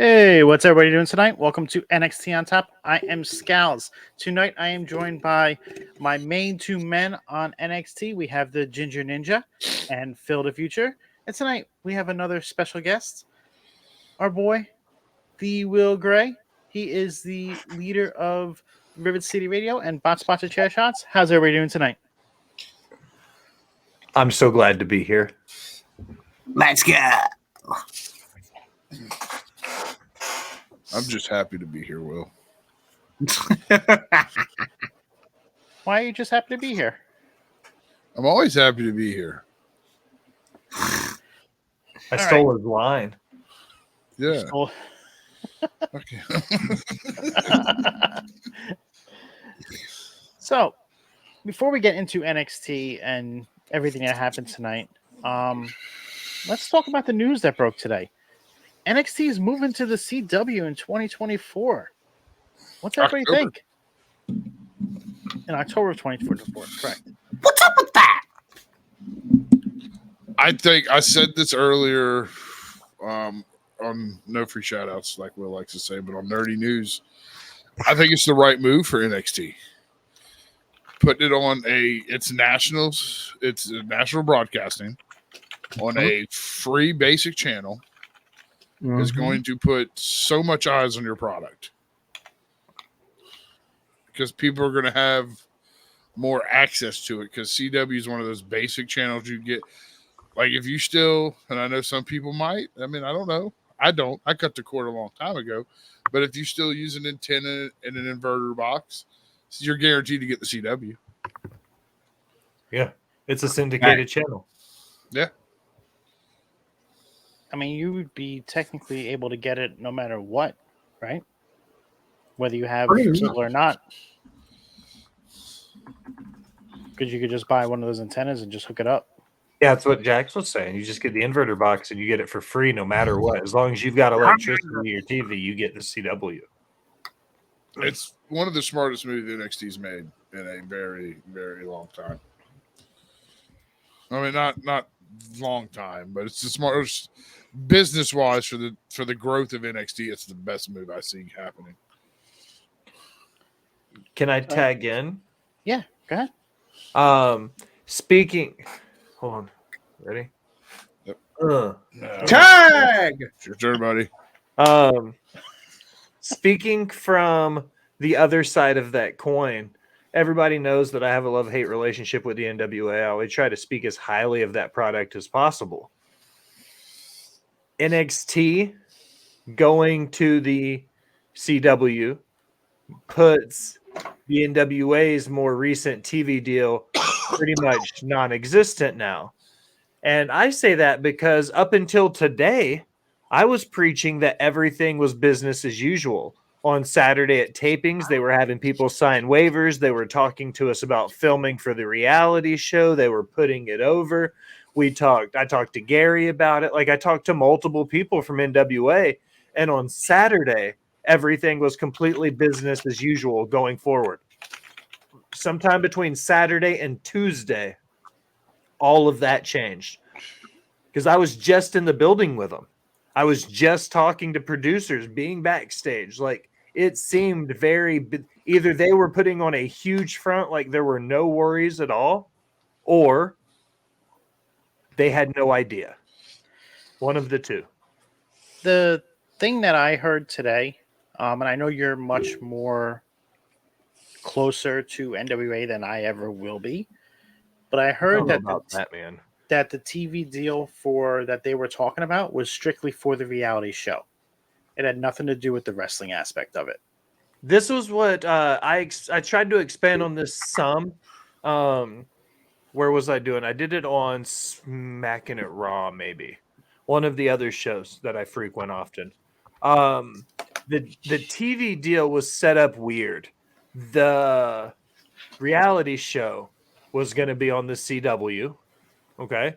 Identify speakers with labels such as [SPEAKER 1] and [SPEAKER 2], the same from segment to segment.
[SPEAKER 1] Hey, what's everybody doing tonight? Welcome to NXT on Top. I am Scalz. Tonight I am joined by my main two men on NXT. We have the Ginger Ninja and Phil the Future. And tonight we have another special guest, our boy, the Will Gray. He is the leader of Rivet City Radio and Bot Sponsored Chair Shots. How's everybody doing tonight?
[SPEAKER 2] I'm so glad to be here.
[SPEAKER 3] Let's go.
[SPEAKER 4] I'm just happy to be here, Will.
[SPEAKER 1] Why are you just happy to be here?
[SPEAKER 4] I'm always happy to be here.
[SPEAKER 2] I stole his line.
[SPEAKER 4] Yeah.
[SPEAKER 1] Oh,
[SPEAKER 4] Okay.
[SPEAKER 1] So, before we get into NXT and everything that happened tonight, let's talk about the news that broke today. NXT is moving to the CW in 2024. What's everybody think? In October of 2024, correct.
[SPEAKER 3] What's up with that?
[SPEAKER 4] I think I said this earlier on No Free Shoutouts, like Will likes to say, but on Nerdy News. I think it's the right move for NXT. Putting it on it's nationals, it's national broadcasting on a free basic channel. Is going to put so much eyes on your product because people are going to have more access to it because CW is one of those basic channels you get. Like if you still, and I know some people might, I mean, I don't know. I don't. I cut the cord a long time ago. But if you still use an antenna and an inverter box, you're guaranteed to get the CW.
[SPEAKER 2] Yeah. It's a syndicated channel.
[SPEAKER 4] Yeah.
[SPEAKER 1] I mean, you would be technically able to get it no matter what, right? Whether you have cable or not. Because you could just buy one of those antennas and just hook it up.
[SPEAKER 2] Yeah, that's what Jax was saying. You just get the inverter box and you get it for free no matter what. As long as you've got electricity to your TV, you get the CW.
[SPEAKER 4] It's one of the smartest moves NXT's made in a very, very long time. I mean, not long time, but it's the smartest business-wise for the growth of NXT. It's the best move I see happening.
[SPEAKER 2] Can I tag in?
[SPEAKER 1] Yeah, go ahead.
[SPEAKER 2] Speaking, hold on, ready?
[SPEAKER 4] Yep.
[SPEAKER 3] Tag!
[SPEAKER 4] It's your turn, buddy.
[SPEAKER 2] Speaking from the other side of that coin, everybody knows that I have a love-hate relationship with the NWA. I always try to speak as highly of that product as possible. NXT going to the CW puts the NWA's more recent TV deal pretty much non-existent now. And I say that because up until today, I was preaching that everything was business as usual. On Saturday at tapings, they were having people sign waivers. They were talking to us about filming for the reality show. They were putting it over. I talked to Gary about it. Like I talked to multiple people from NWA. And on Saturday, everything was completely business as usual going forward. Sometime between Saturday and Tuesday, all of that changed. Because I was just in the building with them. I was just talking to producers, being backstage. Like it seemed either they were putting on a huge front, like there were no worries at all, or they had no idea. One of the two.
[SPEAKER 1] The thing that I heard today, and I know you're much more closer to NWA than I ever will be, but I heard that the TV deal that they were talking about was strictly for the reality show. It had nothing to do with the wrestling aspect of it.
[SPEAKER 2] This was what I tried to expand on this some. Where was I doing? I did it on Smacking It Raw, maybe. One of the other shows that I frequent often. The TV deal was set up weird. The reality show was going to be on the CW. Okay.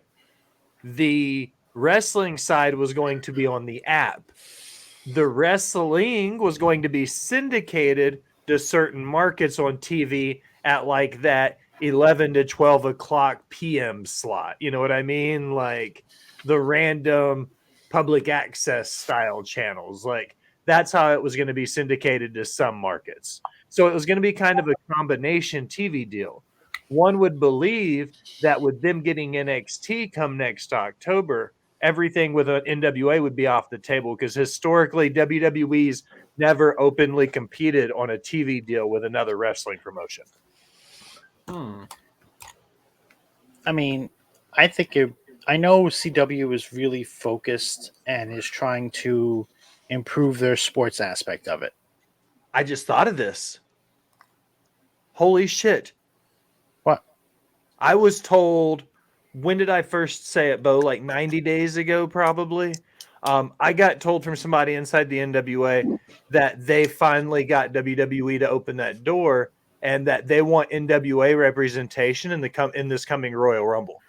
[SPEAKER 2] The wrestling side was going to be on the app. The wrestling was going to be syndicated to certain markets on TV at like that 11 to 12 o'clock p.m. slot. You know what I mean? Like the random public access style channels. Like that's how it was going to be syndicated to some markets. So it was going to be kind of a combination TV deal. One would believe that with them getting NXT come next October, everything with an NWA would be off the table because historically WWE's never openly competed on a TV deal with another wrestling promotion.
[SPEAKER 1] I mean, I think I know CW is really focused and is trying to improve their sports aspect of it.
[SPEAKER 2] I just thought of this. Holy shit.
[SPEAKER 1] What?
[SPEAKER 2] I was told, when did I first say it, Bo? Like 90 days ago, probably. I got told from somebody inside the NWA that they finally got WWE to open that door and that they want NWA representation in this coming Royal Rumble.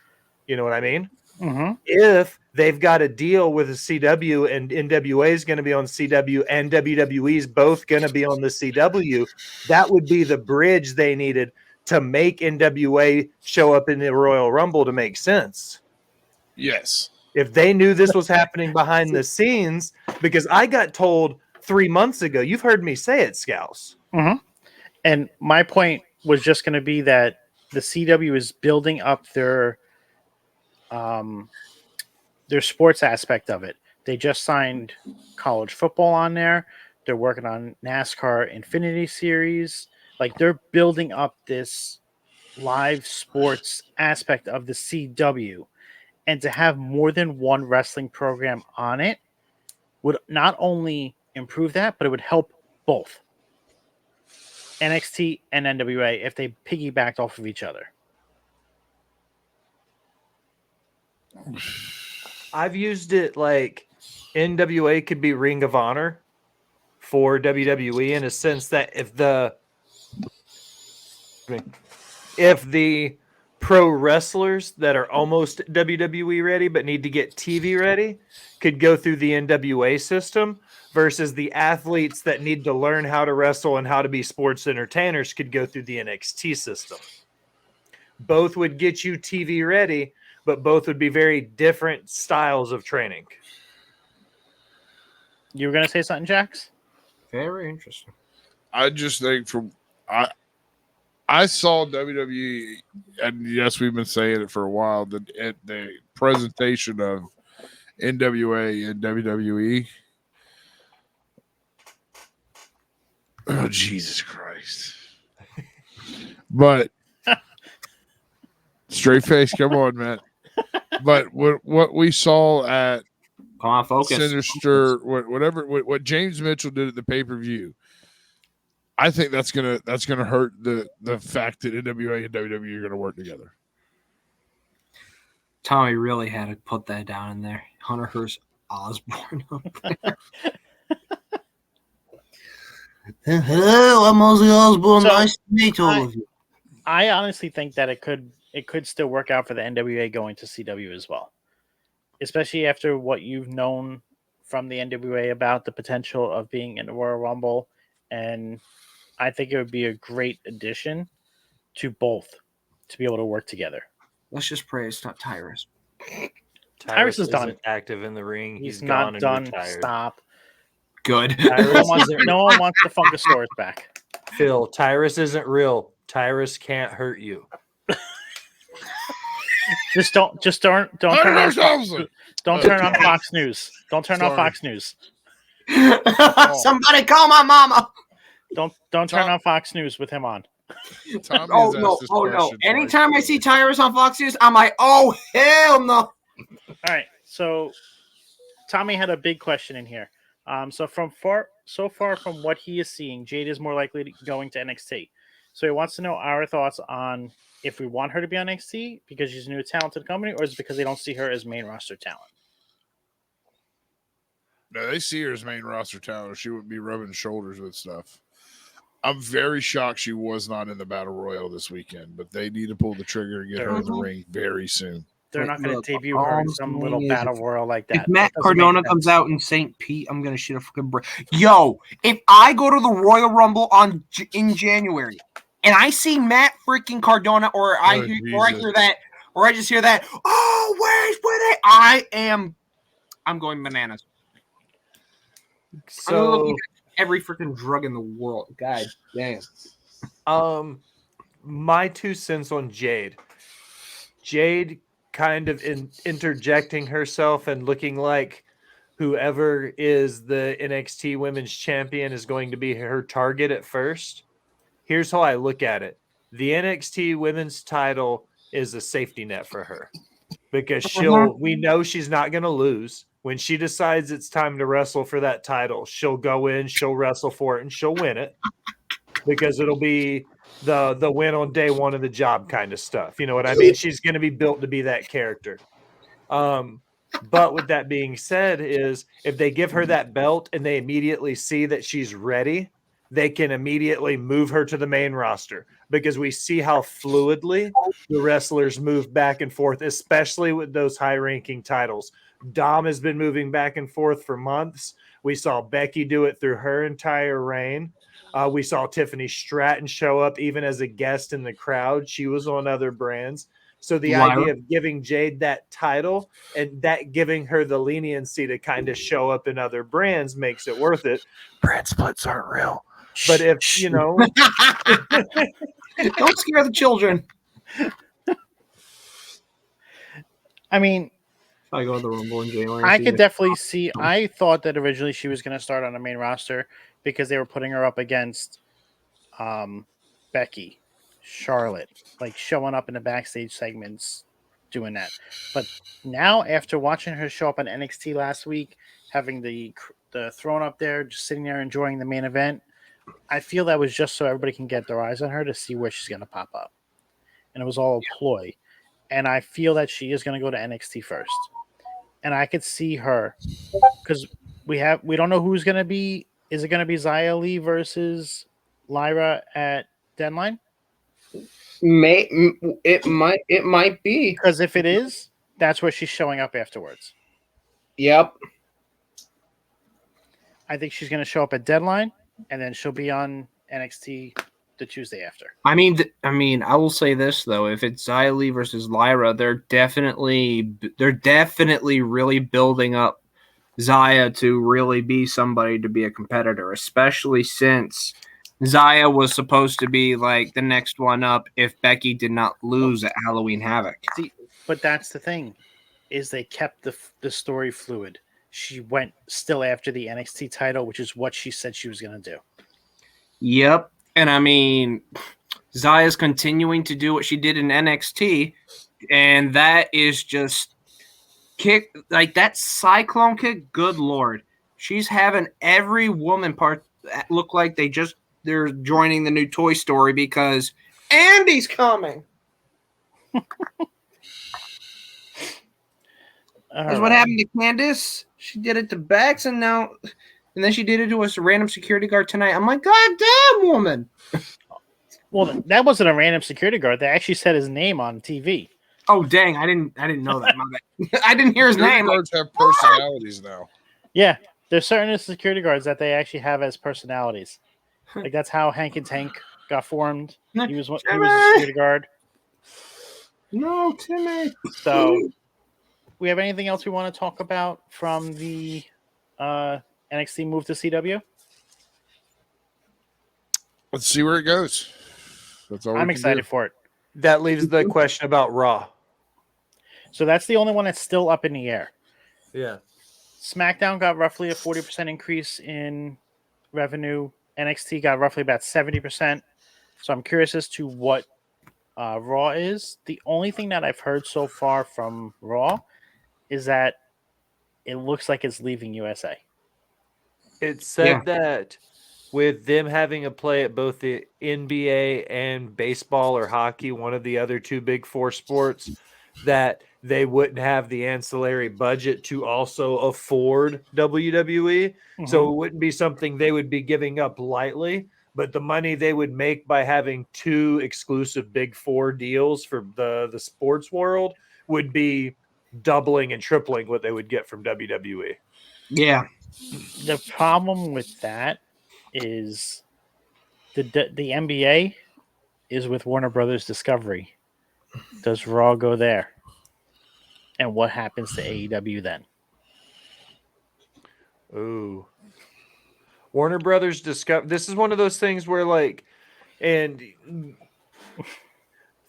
[SPEAKER 2] You know what I mean?
[SPEAKER 1] Mm-hmm.
[SPEAKER 2] If they've got a deal with the CW and NWA is going to be on CW and WWE is both going to be on the CW, that would be the bridge they needed to make NWA show up in the Royal Rumble to make sense.
[SPEAKER 4] Yes.
[SPEAKER 2] If they knew this was happening behind the scenes, because I got told 3 months ago, you've heard me say it, Scalz.
[SPEAKER 1] Mm-hmm. And my point was just going to be that the CW is building up their sports aspect of it. They just signed college football on there. They're working on NASCAR Infinity Series. Like they're building up this live sports aspect of the CW. And to have more than one wrestling program on it would not only improve that, but it would help both NXT and NWA if they piggybacked off of each other.
[SPEAKER 2] I've used it like NWA could be Ring of Honor for WWE in a sense that if the pro wrestlers that are almost WWE ready but need to get TV ready could go through the NWA system versus the athletes that need to learn how to wrestle and how to be sports entertainers could go through the NXT system. Both would get you TV ready, but both would be very different styles of training.
[SPEAKER 1] You were going to say something, Jax?
[SPEAKER 3] Very interesting.
[SPEAKER 4] I just think I saw WWE, and yes, we've been saying it for a while, the presentation of NWA and WWE. Oh, Jesus Christ. But straight face, come on, man. But what we saw at
[SPEAKER 3] Come on, focus.
[SPEAKER 4] Sinister, what James Mitchell did at the pay-per-view, I think that's gonna hurt the fact that NWA and WWE are gonna work together.
[SPEAKER 3] Tommy really had to put that down in there. Hunter Hearst Osborne up there. Hello, I'm Ozzy Osbourne.
[SPEAKER 1] So,
[SPEAKER 3] nice to meet all of you.
[SPEAKER 1] I honestly think that it could still work out for the NWA going to CW as well, especially after what you've known from the NWA about the potential of being in the Royal Rumble, and I think it would be a great addition to both to be able to work together.
[SPEAKER 3] Let's just pray it's not Tyrus.
[SPEAKER 1] Tyrus is done.
[SPEAKER 2] Active in the ring.
[SPEAKER 1] He's
[SPEAKER 2] gone
[SPEAKER 1] not done.
[SPEAKER 2] Retired.
[SPEAKER 1] Stop.
[SPEAKER 3] Good.
[SPEAKER 1] No one wants the Funkasaurus back.
[SPEAKER 2] Phil, Tyrus isn't real. Tyrus can't hurt you.
[SPEAKER 1] Just don't turn on Fox News. Don't turn on Fox News.
[SPEAKER 3] Somebody call my mama.
[SPEAKER 1] Don't turn on Fox News with him on.
[SPEAKER 3] Oh no. Anytime I see Tyrus on Fox News, I'm like, oh hell no.
[SPEAKER 1] All right. So Tommy had a big question in here. So far from what he is seeing, Jade is more likely to going to NXT. So he wants to know our thoughts on if we want her to be on NXT because she's a new talented company, or is it because they don't see her as main roster talent?
[SPEAKER 4] No, they see her as main roster talent, or she wouldn't be rubbing shoulders with stuff. I'm very shocked she was not in the Battle Royal this weekend, but they need to pull the trigger and get her in the ring very soon.
[SPEAKER 1] They're not going to debut her in some little battle royal like that.
[SPEAKER 3] If Matt Cardona comes out in St. Pete, I'm going to shit a fucking brick. Yo, if I go to the Royal Rumble in January and I see Matt freaking Cardona, or I hear that, or I just hear that, oh, where's it? I am I'm going bananas. I'm
[SPEAKER 2] So,
[SPEAKER 3] looking at every freaking drug in the world. God damn.
[SPEAKER 2] my 2 cents on Jade. Jade kind of interjecting herself and looking like whoever is the NXT Women's Champion is going to be her target at first. Here's how I look at it. The NXT Women's title is a safety net for her because we know she's not going to lose. When she decides it's time to wrestle for that title, she'll go in, she'll wrestle for it, and she'll win it because it'll be the win on day one of the job kind of stuff. You know what I mean? She's going to be built to be that character. But with that being said, is if they give her that belt and they immediately see that she's ready, they can immediately move her to the main roster because we see how fluidly the wrestlers move back and forth, especially with those high-ranking titles. Dom has been moving back and forth for months. We saw Becky do it through her entire reign. We saw Tiffany Stratton show up even as a guest in the crowd. She was on other brands. So the idea of giving Jade that title and that giving her the leniency to kind of show up in other brands makes it worth it. Brand splits aren't real. But if, you know.
[SPEAKER 3] Don't scare the children.
[SPEAKER 1] I mean,
[SPEAKER 3] I go to the Rumble in January.
[SPEAKER 1] I could definitely see. I thought that originally she was going to start on the main roster because they were putting her up against Becky, Charlotte, like showing up in the backstage segments, doing that. But now, after watching her show up on NXT last week, having the throne up there, just sitting there enjoying the main event, I feel that was just so everybody can get their eyes on her to see where she's going to pop up. And it was all a ploy. And I feel that she is going to go to NXT first. And I could see her because we don't know who's going to be. Is it going to be Xia Li versus Lyra at Deadline?
[SPEAKER 3] It might be,
[SPEAKER 1] because if it is, that's where she's showing up afterwards.
[SPEAKER 3] Yep.
[SPEAKER 1] I think she's going to show up at Deadline, and then she'll be on NXT the Tuesday after.
[SPEAKER 3] I mean, I will say this though: if it's Xia Li versus Lyra, they're definitely really building up Xia to really be somebody to be a competitor, especially since Xia was supposed to be like the next one up if Becky did not lose at Halloween Havoc.
[SPEAKER 1] See, but that's the thing, is they kept the story fluid. She went still after the NXT title, which is what she said she was going to do.
[SPEAKER 3] Yep. And I mean, Xia's continuing to do what she did in NXT, and that is just kick like that cyclone kick. Good Lord. She's having every woman part look like they're joining the new Toy Story because Andy's coming. That's what happened to Candice. She did it to Bex, and then she did it to a random security guard tonight. I'm like, God damn, woman.
[SPEAKER 1] Well, that wasn't a random security guard. They actually said his name on TV.
[SPEAKER 3] Oh dang, I didn't know that. My bad. I didn't hear his name.
[SPEAKER 4] Guards have personalities now.
[SPEAKER 1] Yeah, there's certain security guards that they actually have as personalities. Like that's how Hank and Tank got formed. He was a security guard.
[SPEAKER 3] No, Timmy.
[SPEAKER 1] So, we have anything else we want to talk about from the NXT move to CW?
[SPEAKER 4] Let's see where it goes. That's all.
[SPEAKER 1] I'm excited for it.
[SPEAKER 2] That leaves the question about Raw.
[SPEAKER 1] So that's the only one that's still up in the air.
[SPEAKER 2] Yeah.
[SPEAKER 1] SmackDown got roughly a 40% increase in revenue. NXT got roughly about 70%. So I'm curious as to what Raw is. The only thing that I've heard so far from Raw is that it looks like it's leaving USA.
[SPEAKER 2] It said that with them having a play at both the NBA and baseball or hockey, one of the other two big four sports, that they wouldn't have the ancillary budget to also afford WWE. Mm-hmm. So it wouldn't be something they would be giving up lightly, but the money they would make by having two exclusive big four deals for the sports world would be doubling and tripling what they would get from WWE.
[SPEAKER 3] Yeah.
[SPEAKER 1] The problem with that is the NBA is with Warner Brothers Discovery. Does Raw go there? And what happens to AEW then?
[SPEAKER 2] Ooh. Warner Brothers Discover. This is one of those things where, like, and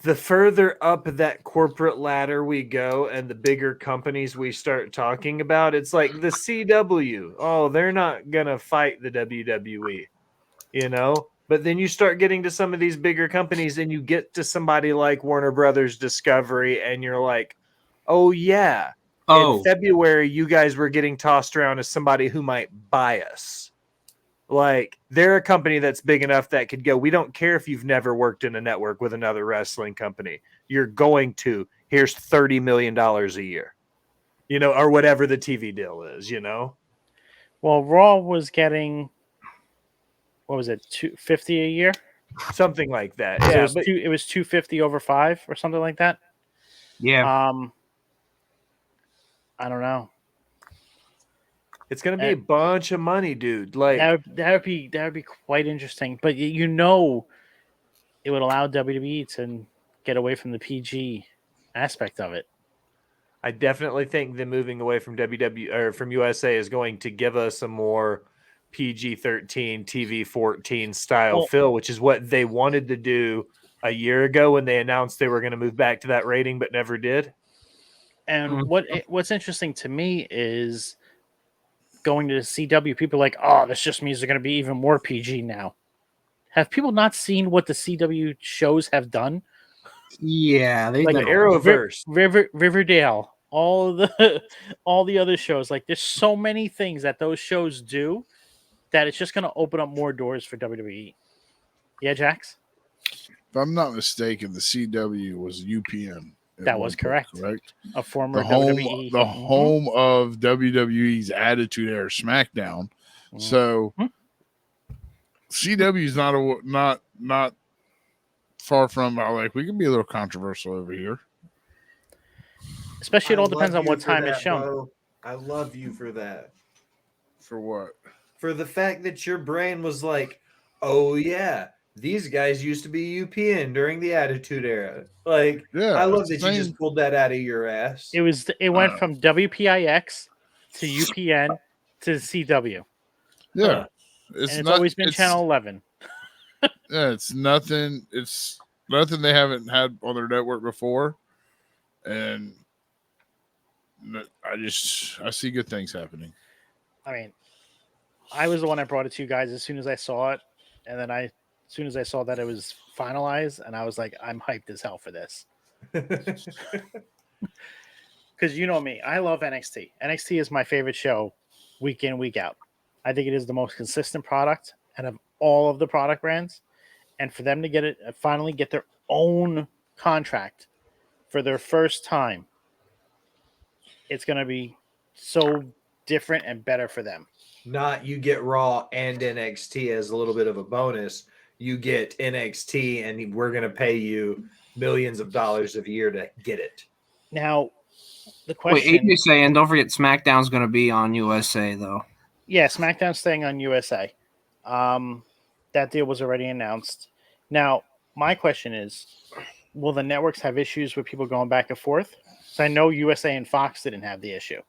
[SPEAKER 2] the further up that corporate ladder we go and the bigger companies we start talking about, it's like the CW. Oh, they're not going to fight the WWE, you know? But then you start getting to some of these bigger companies and you get to somebody like Warner Brothers Discovery and you're like, oh, yeah. In February, you guys were getting tossed around as somebody who might buy us. Like, they're a company that's big enough that could go, we don't care if you've never worked in a network with another wrestling company. You're going to. Here's $30 million a year, you know, or whatever the TV deal is, you know?
[SPEAKER 1] Well, Raw was getting, what was it, $250 a year?
[SPEAKER 2] Something like that.
[SPEAKER 1] So
[SPEAKER 2] Yeah,
[SPEAKER 1] it was $250 over 5 or something like that.
[SPEAKER 3] Yeah.
[SPEAKER 1] I don't know.
[SPEAKER 2] it's going to be a bunch of money, dude. Like,
[SPEAKER 1] that would be quite interesting. But you know, it would allow WWE to get away from the PG aspect of it.
[SPEAKER 2] I definitely think them moving away from WWE or from USA is going to give us a more PG-13, TV-14 style feel, which is what they wanted to do a year ago when they announced they were going to move back to that rating, but never did.
[SPEAKER 1] And what's interesting to me is going to the CW, people are like, oh, this just means they're going to be even more PG now. Have people not seen what the CW shows have done?
[SPEAKER 3] Yeah, they
[SPEAKER 2] like
[SPEAKER 3] did.
[SPEAKER 2] the Arrowverse,
[SPEAKER 1] Riverdale, all the other shows. Like, there's so many things that those shows do that it's just going to open up more doors for WWE. Yeah, Jax?
[SPEAKER 4] If I'm not mistaken, the CW was UPN.
[SPEAKER 1] That was correct.
[SPEAKER 4] Correct.
[SPEAKER 1] A former
[SPEAKER 4] WWE. The home of WWE's Attitude Era SmackDown. Mm-hmm. So CW is not far from like we can be a little controversial over here.
[SPEAKER 1] Especially it all depends on what time it's shown.
[SPEAKER 2] Bro. I love you for that.
[SPEAKER 4] For what?
[SPEAKER 2] For the fact that your brain was like, oh yeah, these guys used to be UPN during the Attitude Era. Like, yeah, I love that you just pulled that out of your ass.
[SPEAKER 1] It went from WPIX to UPN to CW.
[SPEAKER 4] Yeah.
[SPEAKER 1] It's always been Channel 11.
[SPEAKER 4] Yeah, it's nothing they haven't had on their network before. And I see good things happening.
[SPEAKER 1] I mean, I was the one that brought it to you guys as soon as I saw it. And then as soon as I saw that it was finalized, and I was like, I'm hyped as hell for this. Because you know me, I love NXT. NXT is my favorite show week in, week out. I think it is the most consistent product out of all of the product brands. And for them to finally get their own contract for their first time, it's going to be so different and better for them.
[SPEAKER 2] Not you get Raw and NXT as a little bit of a bonus. You get NXT and we're going to pay you millions of dollars a year to get it.
[SPEAKER 1] Now, the question...
[SPEAKER 3] Wait, AJ's saying, don't forget SmackDown's going to be on USA, though.
[SPEAKER 1] Yeah, SmackDown's staying on USA. That deal was already announced. Now, my question is, will the networks have issues with people going back and forth? So I know USA and Fox didn't have the issue.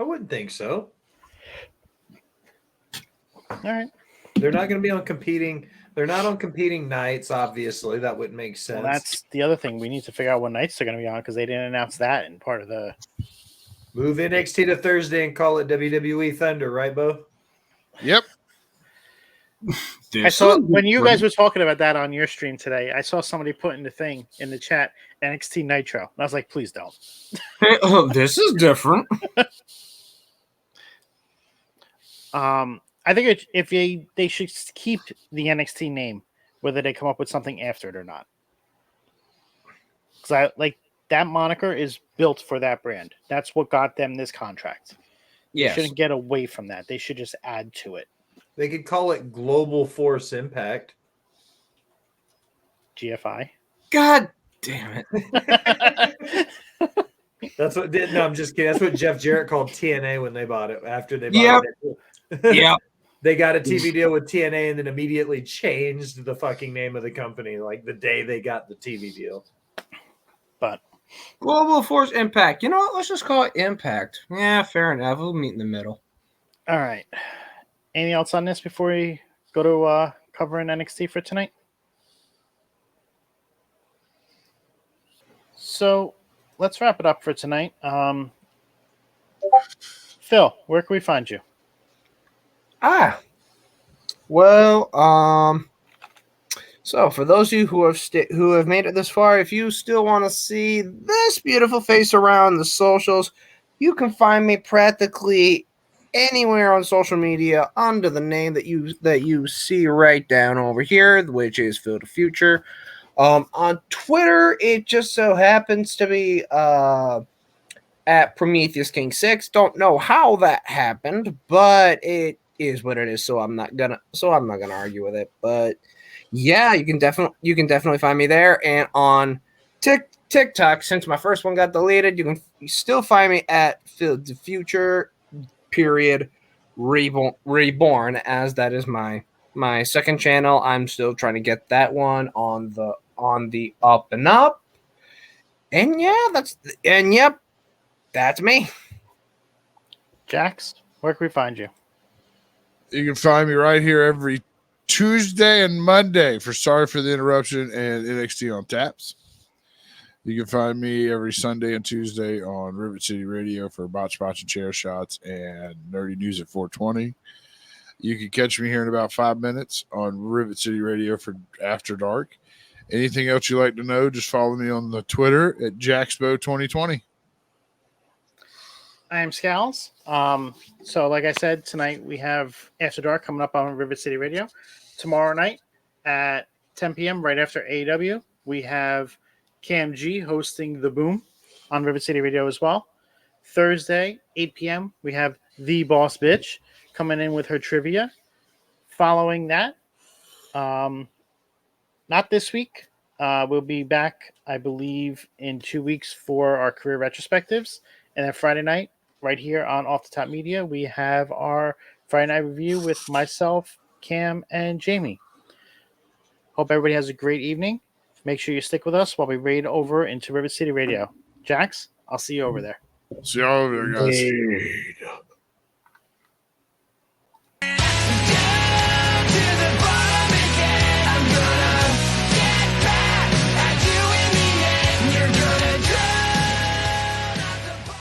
[SPEAKER 2] I wouldn't think so.
[SPEAKER 1] All right.
[SPEAKER 2] They're not going to be on competing. They're not on competing nights, obviously. That wouldn't make sense.
[SPEAKER 1] Well, that's the other thing. We need to figure out what nights they're going to be on because they didn't announce that in part of the...
[SPEAKER 2] Move NXT to Thursday and call it WWE Thunder, right, Bo?
[SPEAKER 4] Yep.
[SPEAKER 1] I saw when you guys were talking about that on your stream today, I saw somebody putting the thing in the chat, NXT Nitro. And I was like, please don't.
[SPEAKER 3] This is different.
[SPEAKER 1] I think if they should keep the NXT name, whether they come up with something after it or not. Because that moniker is built for that brand. That's what got them this contract.
[SPEAKER 3] Yes.
[SPEAKER 1] They shouldn't get away from that. They should just add to it.
[SPEAKER 2] They could call it Global Force Impact.
[SPEAKER 1] GFI.
[SPEAKER 3] God damn it.
[SPEAKER 2] That's what did. No, I'm just kidding. That's what Jeff Jarrett called TNA when they bought it. After they bought it.
[SPEAKER 3] Yeah.
[SPEAKER 2] They got a TV deal with TNA and then immediately changed the fucking name of the company like the day they got the TV deal.
[SPEAKER 1] But
[SPEAKER 3] Global Force Impact. You know what? Let's just call it Impact. Yeah, fair enough. We'll meet in the middle.
[SPEAKER 1] All right. Anything else on this before we go to covering NXT for tonight? So let's wrap it up for tonight. Phil, where can we find you?
[SPEAKER 3] Well, so for those of you who have made it this far, if you still want to see this beautiful face around the socials, you can find me practically anywhere on social media under the name that you see right down over here, which is Phil the Future. On Twitter, it just so happens to be at Prometheus King 6. Don't know how that happened, but it is what it is. So I'm not gonna argue with it. But yeah, you can definitely find me there. And on TikTok, since my first one got deleted, you still find me at Phil the Future period reborn, as that is my second channel. I'm still trying to get that one on the up and up. And yep, that's me.
[SPEAKER 1] Jax, where can we find you?
[SPEAKER 4] You can find me right here every Tuesday and Monday for Sorry for the Interruption and NXT on Taps. You can find me every Sunday and Tuesday on Rivet City Radio for Botch and Chair Shots and Nerdy News at 420. You can catch me here in about 5 minutes on Rivet City Radio for After Dark. Anything else you'd like to know, just follow me on the Twitter at Jaxpo2020.
[SPEAKER 1] I am Scalz. So like I said, tonight we have After Dark coming up on Rivet City Radio. Tomorrow night at 10 p.m. right after AEW, we have Cam G hosting The Boom on Rivet City Radio as well. Thursday, 8 p.m., we have The Boss Bitch coming in with her trivia. Following that, not this week. We'll be back, I believe, in 2 weeks for our career retrospectives. And then Friday night, right here on Off the Top Media, we have our Friday night review with myself, Cam, and Jamie. Hope everybody has a great evening. Make sure you stick with us while we raid over into Rivet City Radio. Jax, I'll see you over there.
[SPEAKER 4] See y'all over there, guys.